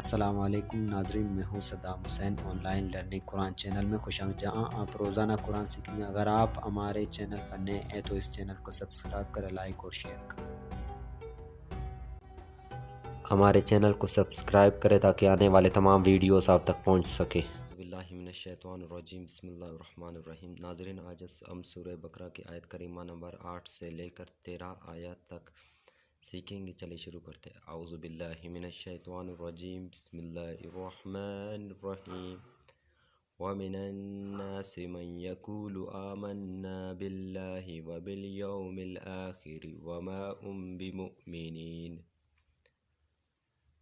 अस्सलाम वालेकुम नाज़रीन, मैं हूँ Saddam Hussain. Online learning Quran channel में खुशामदीद, जहाँ आप रोज़ाना कुरान सीखेंगे। अगर आप हमारे चैनल पर नए हैं तो इस चैनल को सब्सक्राइब करें, लाइक और शेयर करें। हमारे चैनल को सब्सक्राइब करें ताकि आने वाले तमाम वीडियोस आप तक पहुँच सके। बिस्मिल्लाहिर्रहमानिर्रहीम, बिस्मिल्लाहिर्रहमानिर्रहीम। नाज़रीन, आज हम सूरह बकरा की आयत करीमा नंबर 8 से लेकर 13 आयत तक सीखेंगे। चलिए शुरू करते हैं। औज़ु बिल्लाहि मिनश्शैतानिर्रजीम, बिस्मिल्लाहिर्रहमानिर्रहीम। व मिनन्नासि मन यक़ूलु आमन्ना बिल्लाहि व बिल यौमिल आखिर व मा हुम बिमुमिनीन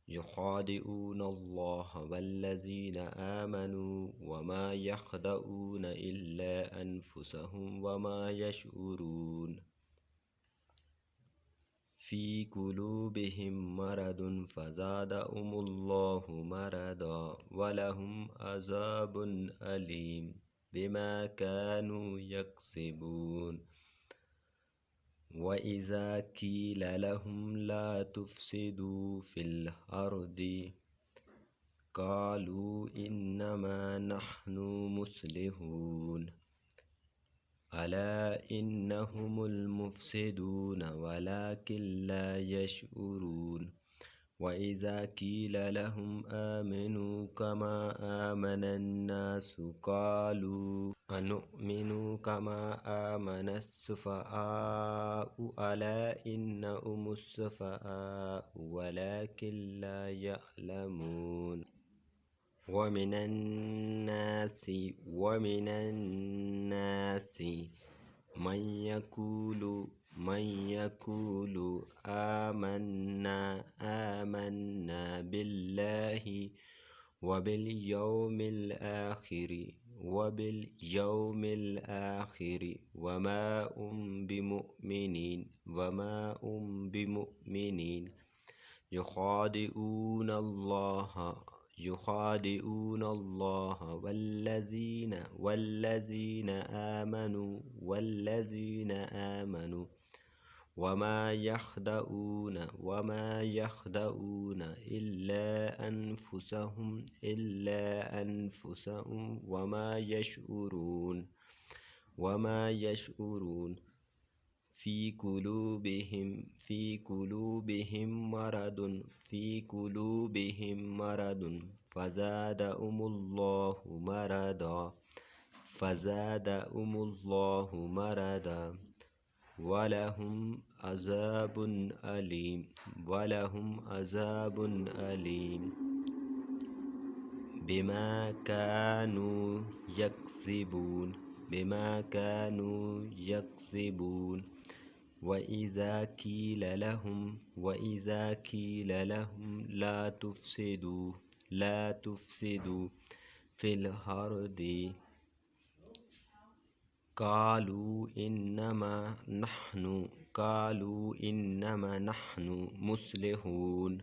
युख़ादिऊनल्लाह वल्लज़ीना आमनू व मा यख़दऊन इल्ला अनफुसहुम व मा यशऊरून फ़ी कुलूबिहिम मरदुन फ़ज़ादहुमुल्लाहु मरदा व लहुम अज़ाबुन अलीम बिमा कानू यक्सिबून। व इज़ा क़ील लहुम ला तुफ़सिदू फ़िल अर्दि क़ालू इन्नमा नहनु मुस्लिहून अला इन्नहुमुल मुफ़सिदून वलाकिन ला यशऊरून। व इज़ा क़ील लहुम आमिनू कमा आमनन्नासु क़ालू अनुमिनु कमा आमनस्सुफ़हाअु अला इन्नहुमुस्सुफ़हाअु वलाकिन ला यअलमून। वमिनन्नासि मन यक़ूलु आमन्ना बिल्लाहि व बिल यौमिल आखिर व मा हुम बिमुमिनीन युख़ादिऊनल्लाह वल्लज़ीना आमनू व मा यख़दऊन इल्ला अनफुसहुम व मा यशऊरून फ़ी कुलूबिहिम मरदुन फ़ज़ादहुमुल्लाहु मरदा व लहुम अज़ाबुन अलीम बिमा कानू यक्सिबून। व इज़ा क़ील लहुम ला तुफ़सिदू फ़िल अर्दि क़ालू इन्नमा नहनु मुस्लिहून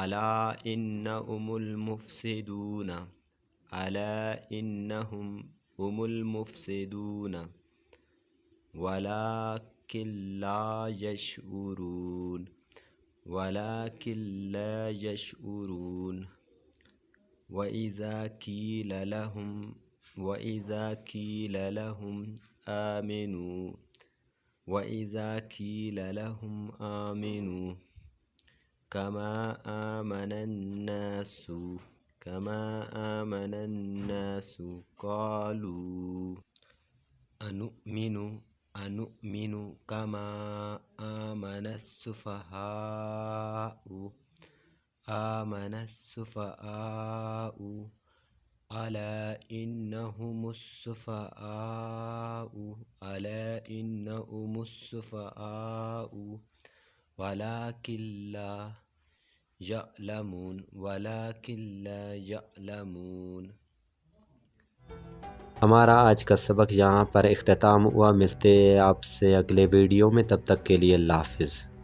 अला इन्नहुमुल मुफ़सिदून वलाकिन ला यशऊरून। व इज़ा क़ील लहुम आमिनू कमा आमनन्नासु क़ालू अनुमिनु कमा आमनस्सुफ़हाअु अला इन्नहुमुस्सुफ़हाअु वलाकिन ला यअलमून। हमारा आज का सबक यहाँ पर इख्तिताम हुआ। मिलते हैं आपसे अगले वीडियो में, तब तक के लिए अल्लाह हाफ़िज़।